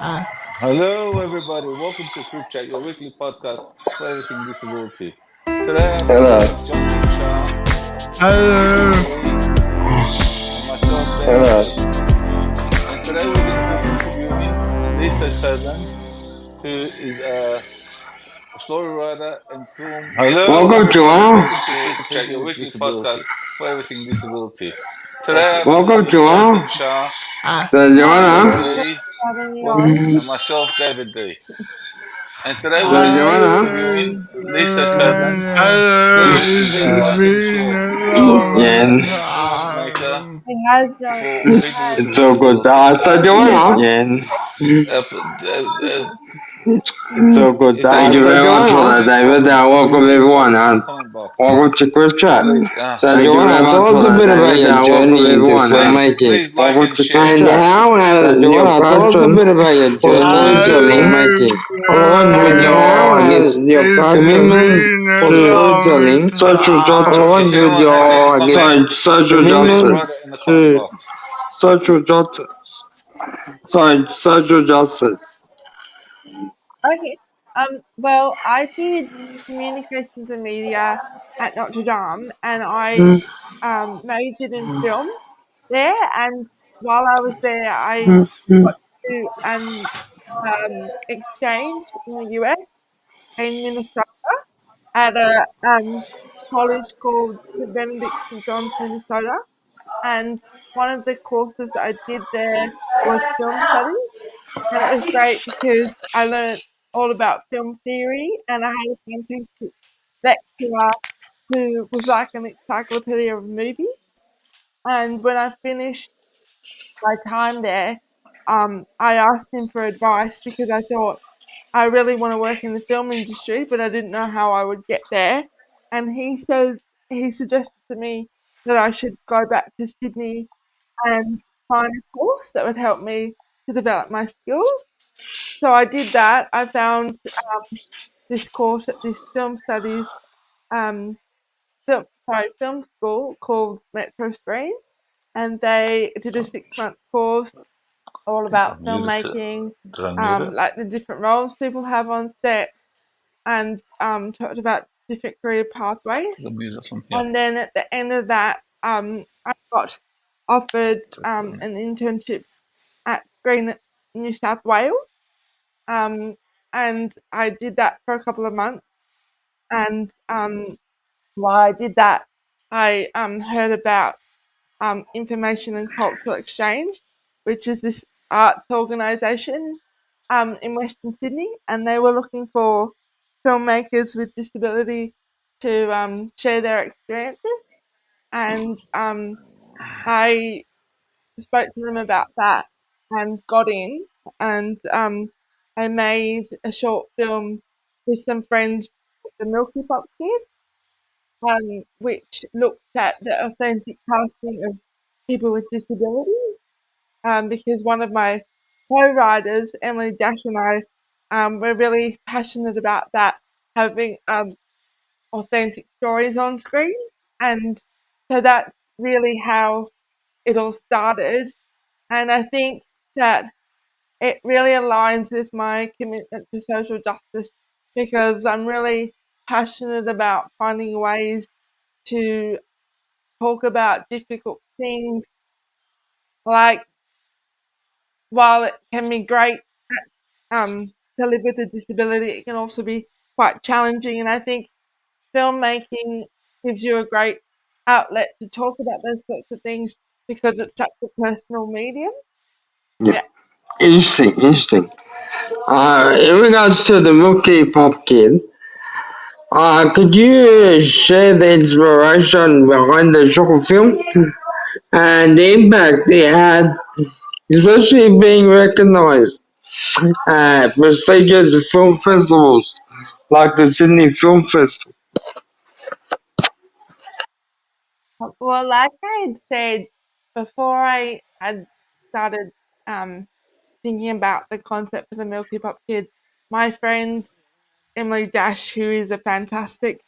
Hello, everybody. Welcome to CripChat, your weekly podcast for everything disability. Today, I'm here Hello. with John and Shar, Hello. and myself, Hello. David. And today, we're going to be interviewing Lisa Cousin, who is a story writer and film. Hello, Welcome, everybody. Joanne. Welcome to CripChat, your weekly podcast for everything disability. Today, I'm here Welcome, with John and Joanne. Shar, So, Shar Joanna. D, Having you on. and myself, David D. And today So, we're going to be Joanna. interviewing Lisa Cousin, Hello, who it's is a been a story long writer Yen. and filmmaker time. It has for people with It's so good. disability. So, Joanna. Yen. Uh, uh, It's so good. Thank you very much for that, David. Welcome, everyone. And comment box. welcome to CripChat. Please, So, Joanna, tell us a bit about your journey into filmmaking. please like and share. And how has your passion for storytelling, your commitment for storytelling, along with Everyone make any your comments. social Please write justice, it in the comment box. social justice. Okay. Well, I did communications and media at Notre Dame, and I majored in film there. And while I was there, I got to do an exchange in the US in Minnesota at a college called St. Benedict St. John's, Minnesota. And one of the courses I did there was film studies. And it was great because I learned all about film theory, and I had a fantastic lecturer who was like an encyclopedia of movies. And when I finished my time there, I asked him for advice because I thought I really want to work in the film industry, but I didn't know how I would get there. And he suggested to me that I should go back to Sydney and find a course that would help me to develop my skills. So I did that. I found this course at this film studies um, film school called Metro Screen, and they did a 6 month course all I think I about muted it. filmmaking, Did I mute it? like the different roles people have on set, and talked about different career pathways. I mute it from here. And then at the end of that, I got offered an internship at Green New South Wales. Um, and I did that for a couple of months. And while I did that, I heard about Information and Cultural Exchange, which is this arts organisation in Western Sydney, and they were looking for filmmakers with disability to share their experiences. And I spoke to them about that and got in, and I made a short film with some friends, the Milky Pop Kids, which looked at the authentic casting of people with disabilities. Because one of my co-writers, Emily Dash, and I were really passionate about that, having authentic stories on screen, and so that's really how it all started. And I think that it really aligns with my commitment to social justice because I'm really passionate about finding ways to talk about difficult things. Like, while it can be great to live with a disability, it can also be quite challenging. And I think filmmaking gives you a great outlet to talk about those sorts of things because it's such a personal medium. Yeah. Yeah. Interesting. In regards to the Milky Pop Kid, could you share the inspiration behind the short film and the impact it had, especially being recognized at prestigious film festivals like the Sydney Film Festival? Well, like I had said before, I had started thinking about the concept of the Milky Pop Kids. My friend Emily Dash, who is a fantastic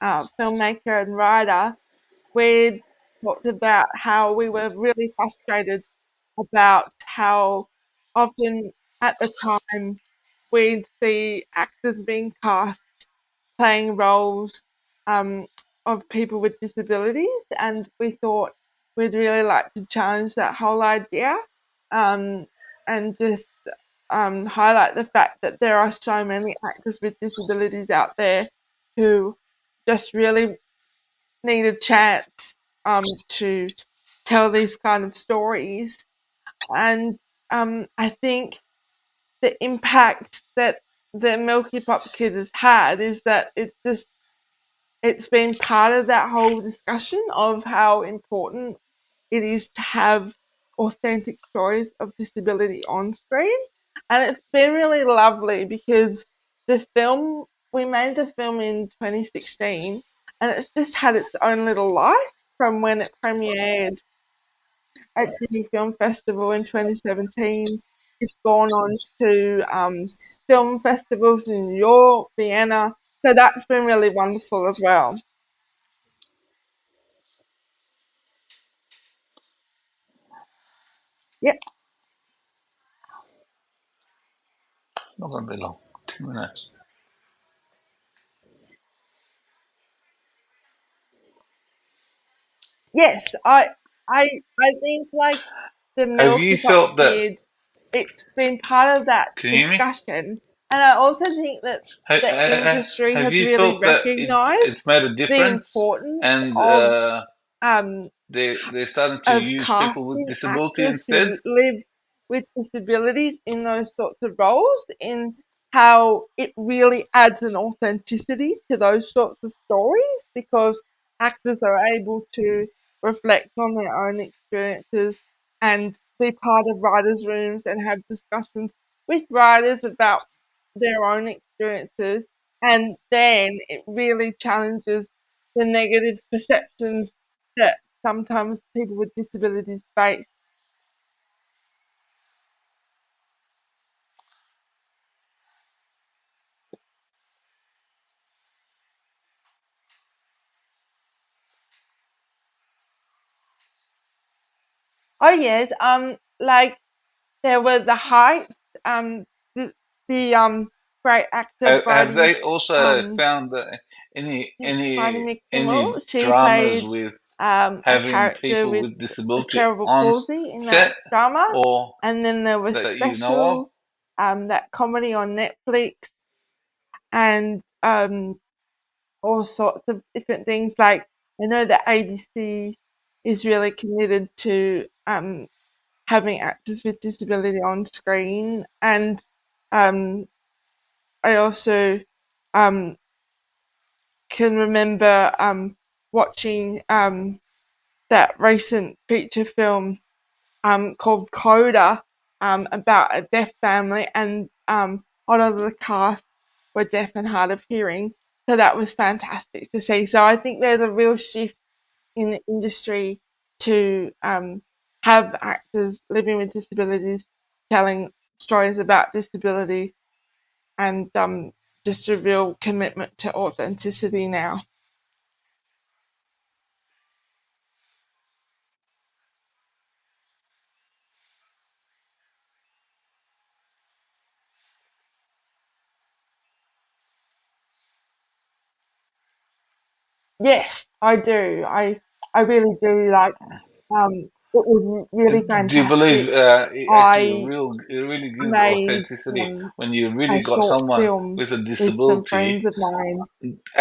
filmmaker and writer, we talked about how we were really frustrated about how often at the time we'd see actors being cast playing roles of people with disabilities, and we thought we'd really like to challenge that whole idea, um, and just highlight the fact that there are so many actors with disabilities out there who just really need a chance to tell these kind of stories. And I think the impact that the Milky Pop Kid has had is that it's been part of that whole discussion of how important it is to have authentic stories of disability on screen. And it's been really lovely because the film, we made the film in 2016, and it's just had its own little life from when it premiered at Sydney Film Festival in 2017. It's gone on to film festivals in New York, Vienna. So that's been really wonderful as well. Yep. Not going to be long. 2 minutes. Yes, I think like the Have you Milky Pop felt that? Kid, it's been part of that Can you hear me? discussion, and I also think that the industry Have has you really felt that recognised it's made a the difference, importance and um they're starting to of use people with casting disability actors instead? who live with disabilities in those sorts of roles, in how it really adds an authenticity to those sorts of stories because actors are able to reflect on their own experiences and be part of writers' rooms and have discussions with writers about their own experiences. And then it really challenges the negative perceptions that sometimes people with disabilities face. Oh yes, like there were the Heights, the, the great actor Have Bridie, they also um, found Bridie any McKimmel. She dramas played with a having character people with with a disability cerebral on palsy in that set, drama, or and then there was that you know of? Special, that comedy on Netflix, and all sorts of different things. Like I know that ABC is really committed to having actors with disability on screen, and um, I also um, can remember watching that recent feature film called Coda about a deaf family, and a lot of the cast were deaf and hard of hearing. So that was fantastic to see. So I think there's a real shift in the industry to have actors living with disabilities telling stories about disability, and just a real commitment to authenticity now. Yes, I do. I really do. Like, it was really Do you believe fantastic. it actually I it really gives made authenticity when you really a got short someone film with a with some disability friends of mine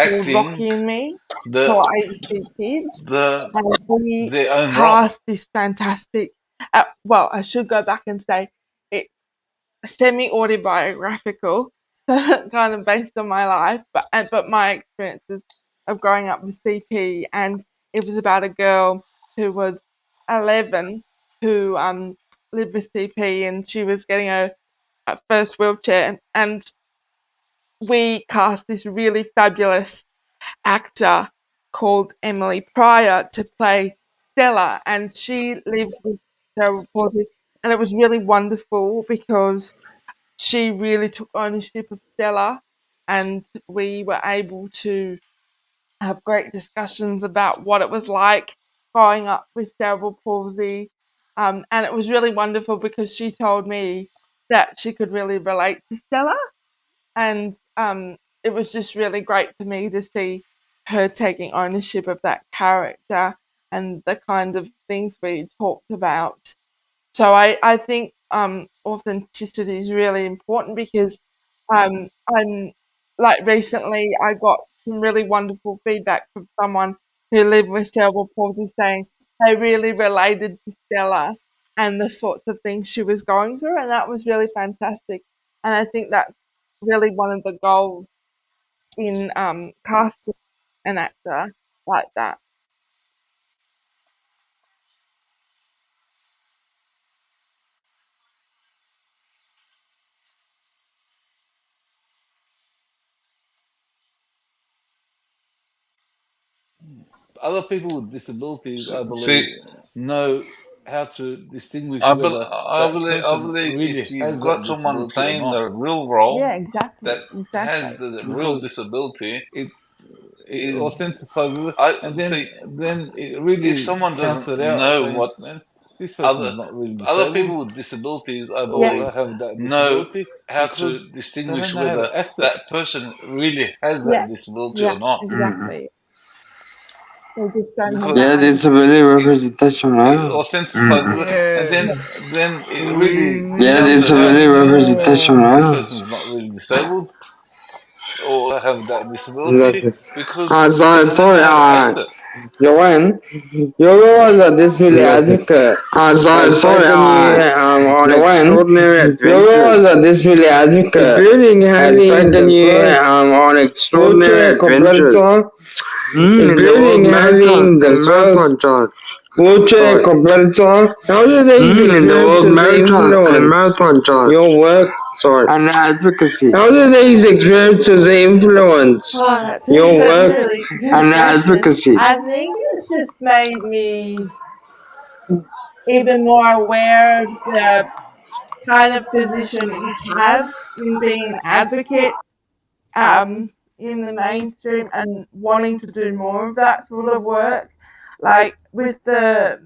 called acting Rocky and Me the for ABC Kids, the and we their own role? cast this fantastic. Well, I should go back and say it's semi-autobiographical, kind of based on my life, but my experiences of growing up with CP, and it was about a girl who was 11 who lived with CP, and she was getting a first wheelchair, and we cast this really fabulous actor called Emily Pryor to play Stella, and she lives with cerebral palsy, and it was really wonderful because she really took ownership of Stella, and we were able to have great discussions about what it was like growing up with cerebral palsy. And it was really wonderful because she told me that she could really relate to Stella, and it was just really great for me to see her taking ownership of that character and the kind of things we talked about. So I think authenticity is really important because I'm like recently I got some really wonderful feedback from someone who lived with cerebral palsy saying they really related to Stella and the sorts of things she was going through, and that was really fantastic. And I think that's really one of the goals in casting an actor like that. Other people with disabilities, I believe, See, know how to distinguish I, whether that person believe if really you've has that got someone disability or playing not. the real Yeah, role exactly, that has exactly. the real Because disability, it is authenticizes it, I and see then it if really someone counts doesn't it out, know saying, what man, this person's other not really other disabled, people with disabilities, I or believe, have that know disability, how to because they distinguish don't know how whether to act it. that person really has Yeah, that disability yeah, or not. exactly. They just don't have Because Yeah, that disability it, representation, it right? authenticizes it, and Yeah. then it We really Yeah, need counts it out, disability saying, representation, This right? person's not really disabled, or have that disability, Exactly. because they don't know Sorry, how to act it. Joanne, you realize that this really advocate sorry, taken you on extraordinary adventures. You realize that this really advocate has taken you on extraordinary adventures, including having the first wheelchair competitor. How do these experiences influence your work and advocacy? How do these experiences influence Oh, that's your a work really good and question. advocacy? I think it's just made me even more aware of the kind of position we have in being an advocate in the mainstream and wanting to do more of that sort of work. Like with the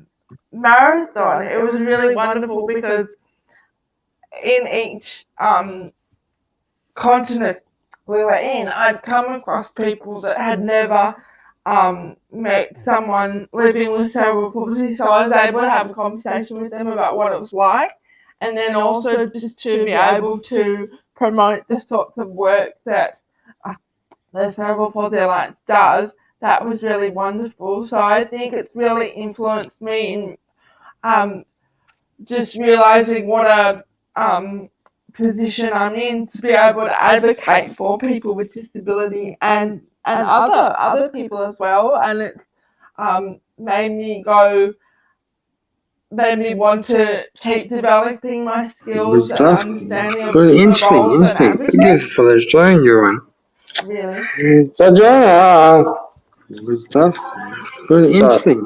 marathon, it was really wonderful because in each continent we were in, I'd come across people that had never met someone living with cerebral palsy, so I was able to have a conversation with them about what it was like, and then also just to be able to promote the sorts of work that the Cerebral Palsy Alliance does. That was really wonderful. So I think it's really influenced me in um, just realizing what a position I'm in to be able to advocate for people with disability and other people as well. And it's made me want to keep developing my Good skills and stuff. understanding of Good, the role of an interesting. Thank you advocate. for the showing, Joanne. Really. So, Joanne, good stuff. Good, interesting.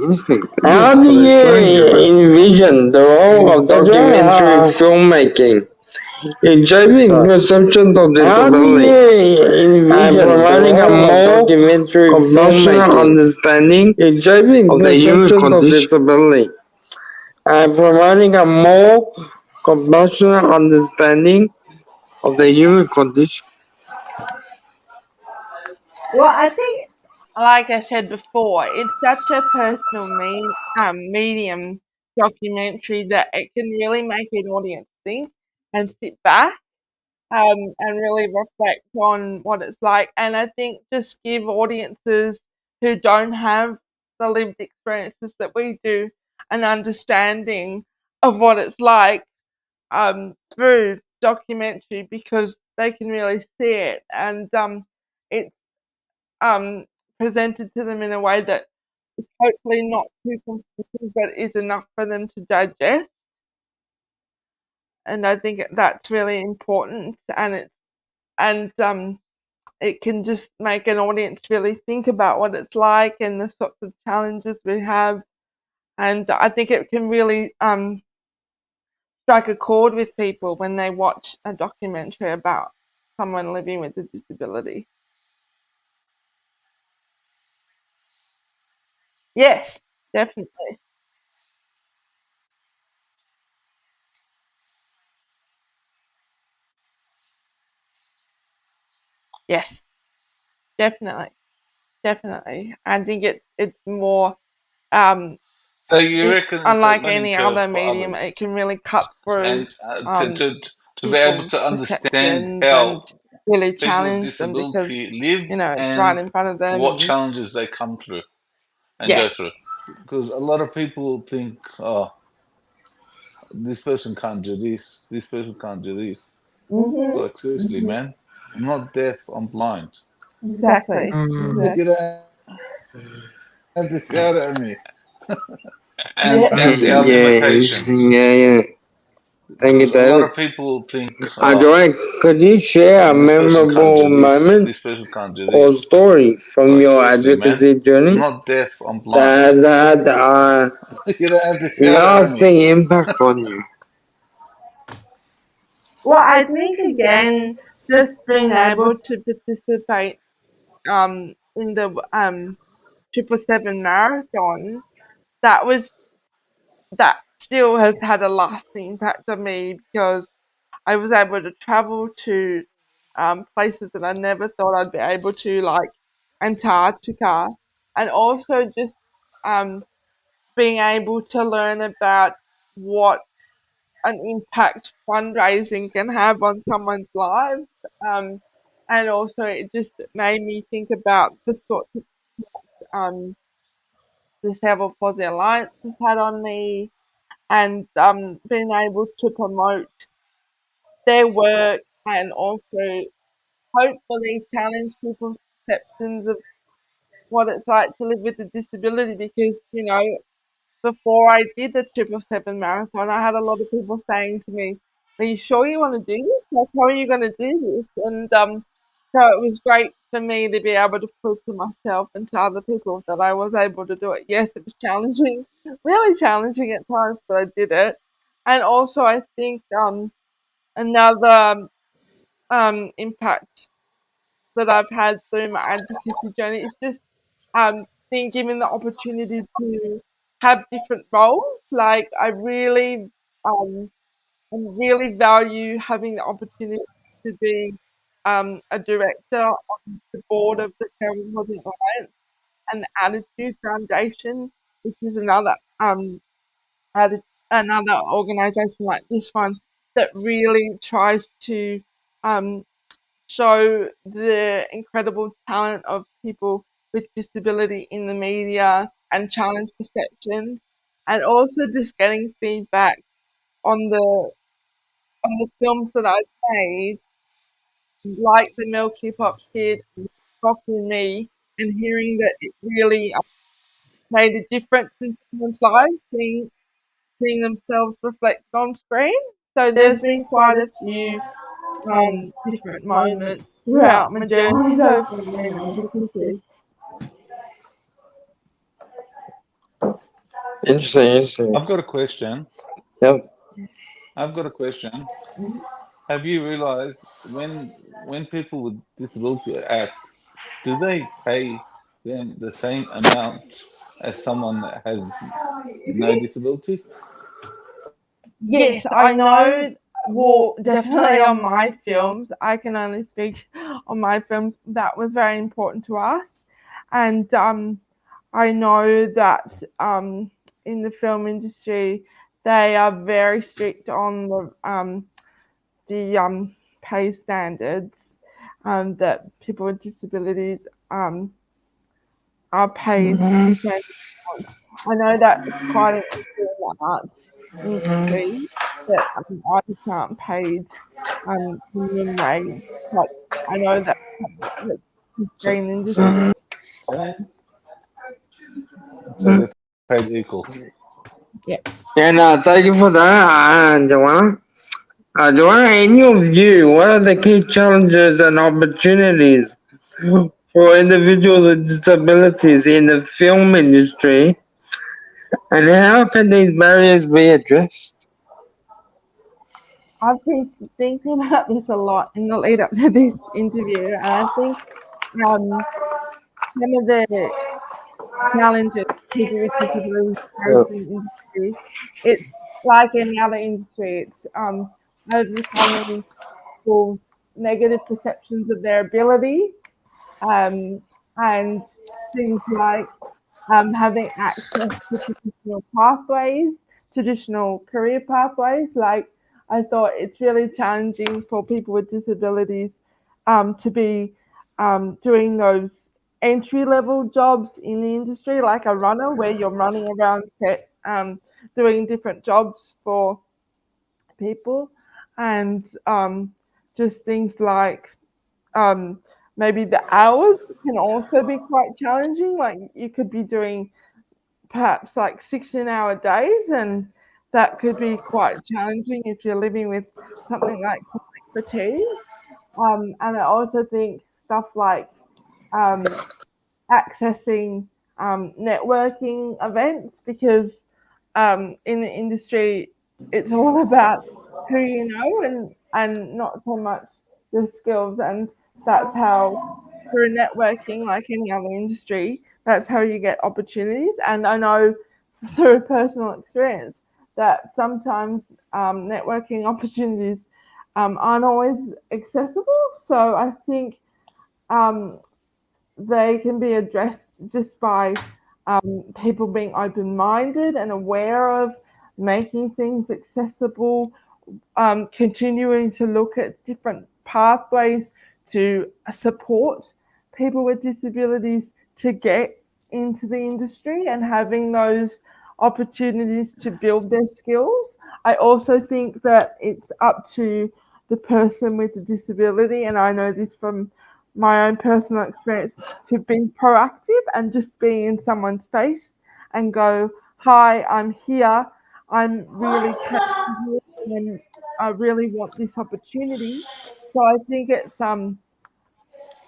How do you envision the role of documentary filmmaking in shaping perceptions of disability and providing a more compassionate understanding in shaping of the human condition? And providing a more compassionate understanding of the human condition. Well, I think, like I said before, it's such a personal medium documentary that it can really make an audience think and sit back and really reflect on what it's like. And I think just give audiences who don't have the lived experiences that we do an understanding of what it's like through documentary because they can really see it and it's um, presented to them in a way that is hopefully not too confusing, but is enough for them to digest. And I think that's really important, and it can just make an audience really think about what it's like and the sorts of challenges we have. And I think it can really strike a chord with people when they watch a documentary about someone living with a disability. Yes, definitely. Yes, definitely. I think it's more So you reckon it's a unlike learning any curve other for medium, it others, can really cut through and to be able people's to understand perceptions and how really people with challenge them because disability live it's right and in front of them. what And challenges they come through and go yes, through. Because a lot of people think, oh, this person can't do this, this person can't do this. mm-hmm, Like, seriously, man, I'm not deaf, I'm blind. exactly. You don't have to shout at me. Yeah. And our Yeah, limitations. yeah. Thank you, Because a lot David. of people think, oh, Joanne, could you share a this person can't memorable do moment this person can't do or this. story from Like, your seriously, man, advocacy I'm journey not deaf, I'm blind. that has had a You don't have to shout at me. lasting impact on you? Well, I think again, just being able to participate in the 777 marathon, that was that still has had a lasting impact on me because I was able to travel to places that I never thought I'd be able to, like Antarctica, and also just um, being able to learn about what an impact fundraising can have on someone's life. Um, and also, it just made me think about the sorts of um, the Cerebral Palsy Alliance has had on me, and being able to promote their work and also hopefully challenge people's perceptions of what it's like to live with a disability because, before I did the 777 marathon, I had a lot of people saying to me, "Are you sure you want to do this? Like, how are you going to do this?" And so it was great for me to be able to prove to myself and to other people that I was able to do it. Yes, it was challenging, really challenging at times, but I did it. And also, I think another impact that I've had through my advocacy journey is just being given the opportunity to have different roles. Like um, I really value having the opportunity to be a director on the board of the Cerebral Palsy Alliance and the Attitude Foundation, which is another organisation like this one that really tries to um, show the incredible talent of people with disability in the media and challenge perceptions, and also just getting feedback on the films that I've made, like the Milky Pop Kid and Rockin' Me, and hearing that it really made a difference in someone's life, seeing themselves reflected on screen. So there's been quite a few different moments throughout my journey so far in advocacy. Interesting. I've got a question. Yep. I've got a question. Have you realized when people with disability act, do they pay them the same amount as someone that has no disability? Yes, I know. Well, definitely on my films, I can only speak on my films. That was very important to us, and I know that in the film industry, they are very strict on the pay standards that people with disabilities are paid the same amount. I know that it's quite an issue in the arts industry that artists aren't paid minimum wage, but I know that the So Australian industry. so so they're paid equal. Yeah. And thank you for that, Joanna. Joanna, in your view, what are the key challenges and opportunities for individuals with disabilities in the film industry, and how can these barriers be addressed? I've been thinking about this a lot in the lead up to this interview, and I think some of the challenges people with disabilities face Yeah. in the industry, it's like any other industry. It's overcoming people's negative perceptions of their ability, and things like having access to traditional pathways, traditional career pathways. Like, I thought it's really challenging for people with disabilities to be doing those entry level jobs in the industry, like a runner, where you're running around set, doing different jobs for people, and just things like um, maybe the hours can also be quite challenging. Like, you could be doing perhaps like 16-hour days, and that could be quite challenging if you're living with something like chronic fatigue. And I also think stuff like um, accessing networking events, because in the industry it's all about who you know, and not so much the skills, and that's how, through networking, like any other industry, that's how you get opportunities. And I know through personal experience that sometimes networking opportunities aren't always accessible. So I think um, they can be addressed just by people being open minded and aware of making things accessible, continuing to look at different pathways to support people with disabilities to get into the industry, and having those opportunities to build their skills. I also think that it's up to the person with a disability, and I know this from my own personal experience, to be proactive and just be in someone's face and go, "Hi, I'm here. I'm really capable, and I really want this opportunity." So I think it's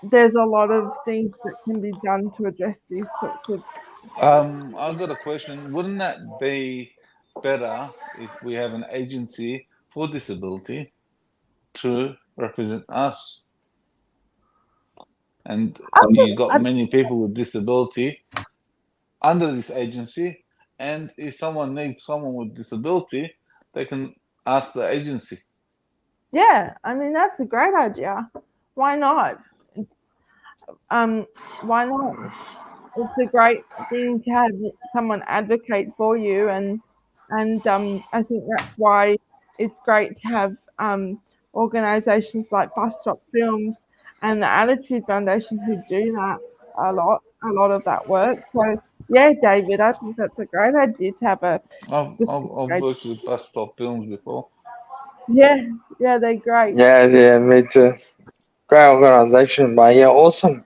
there's a lot of things that can be done to address these sorts of. I've got a question. Wouldn't that be better if we have an agency for disability to represent us? And you got many people with disability under this agency, and if someone needs someone with disability, they can ask the agency. Yeah, I mean, that's a great idea. Why not? It's why not? It's a great thing to have someone advocate for you, and I think that's why it's great to have organisations like Bus Stop Films and the Attitude Foundation, who do that a lot of that work. So yeah, David, I think that's a great idea to have a specific I've worked with Bus Stop Films before. yeah, they're great. Yeah, me too. Great organization, but yeah, awesome.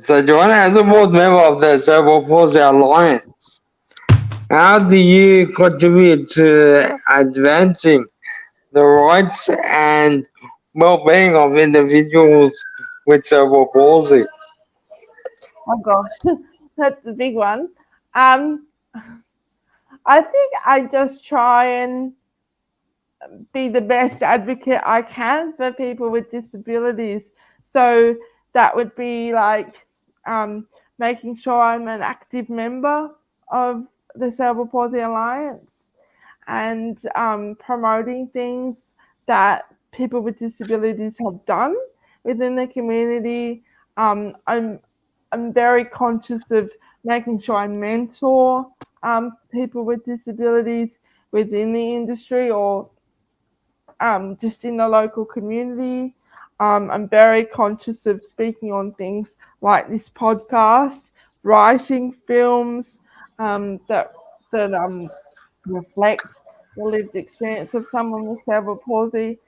So Joanna, as a board member of the Cerebral Palsy Alliance, how do you contribute to advancing the rights and well-being of individuals with cerebral palsy? Oh gosh, that's a big one. Um, I think I just try and be the best advocate I can for people with disabilities. So that would be like making sure I'm an active member of the Cerebral Palsy Alliance, and promoting things that people with disabilities have done within the community. I'm very conscious of making sure I mentor people with disabilities within the industry, or just in the local community. I'm very conscious of speaking on things like this podcast, writing films that reflect the lived experience of someone with cerebral palsy,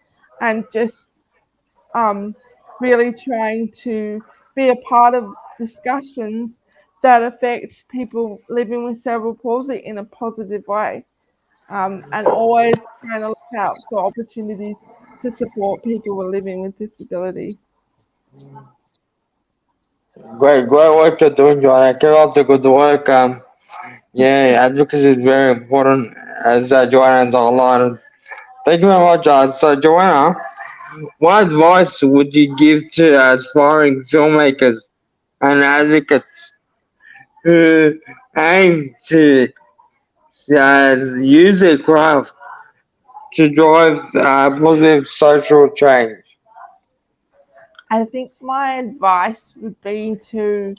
and just um, really trying to be a part of discussions that affect people living with cerebral palsy in a positive way, and always trying to look out for opportunities to support people who are living with disability. Great work you're doing, Joanna. Keep up the good work. Yeah, advocacy is very important, as Joanna has outlined. Thank you very much. So, Joanna, what advice would you give to aspiring filmmakers and advocates who aim to use their craft to drive positive social change? I think my advice would be to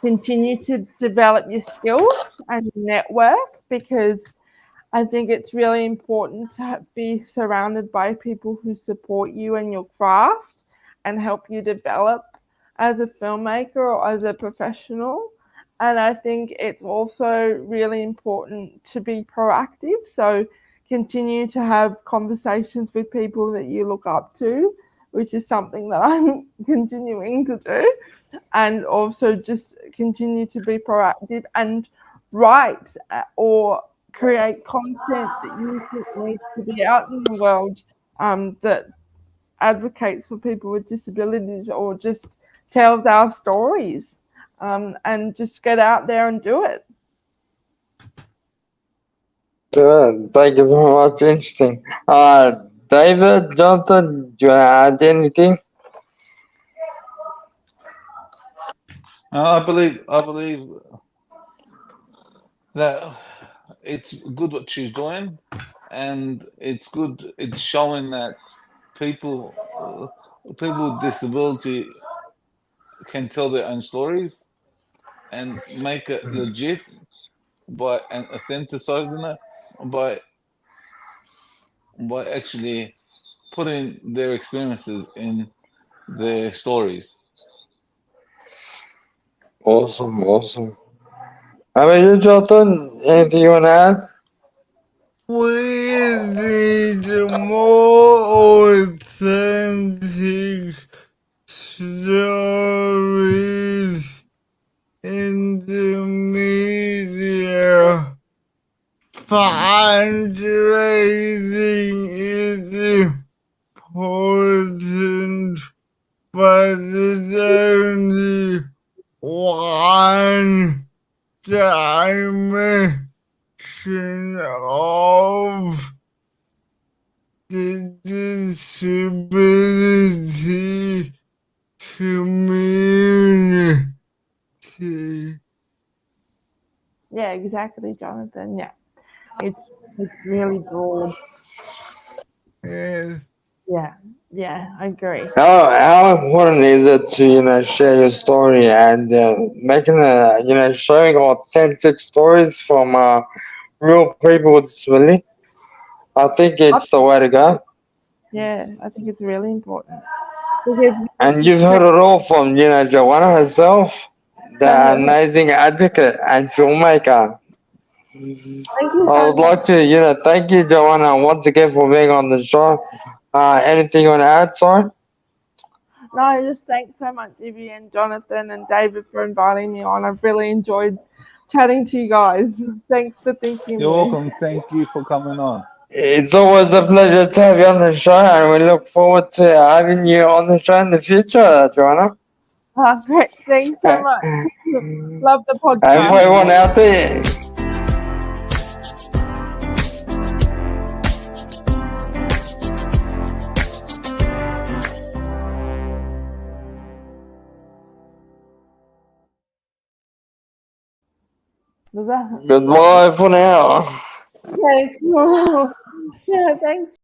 continue to develop your skills and network, because I think it's really important to be surrounded by people who support you and your craft and help you develop as a filmmaker or as a professional. And I think it's also really important to be proactive. So continue to have conversations with people that you look up to, which is something that I'm continuing to do. And also just continue to be proactive and write or create content that you think needs to be out in the world, that advocates for people with disabilities or just tells our stories, and just get out there and do it. Good. Thank you very much. Interesting. David, Jonathan, do you want to add anything? I believe that it's good what she's doing, and it's good. It's showing that people with disability can tell their own stories and make it legit and authenticizing it by actually putting their experiences in their stories. Awesome, awesome. How about you, Jonathan? Anything you want to add? We need more authentic stories in the media. Fundraising is important, but there's only one dimension of the disability community. Yeah, exactly, Jonathan. Yeah, it's really broad. Yes. Yeah, I agree. How important is it to share your story and making showing authentic stories from real people with disability? I think it's the way to go. Yeah, I think it's really important because And you've heard it all from Joanna herself, the thank amazing advocate and filmmaker. you I so would much. like to thank you, Joanna, once again for being on the show. Anything you want to add, sorry? No, just thanks so much, Ibby and Jonathan and David, for inviting me on. I've really enjoyed chatting to you guys. Thanks for thinking You're of me. welcome. Thank you for coming on. It's always a pleasure to have you on the show, and we look forward to having you on the show in the future, Joanna. Great. Thanks so much. Love the And for podcast. everyone out there, Was that? goodbye for now. Okay, cool. Yeah, thanks.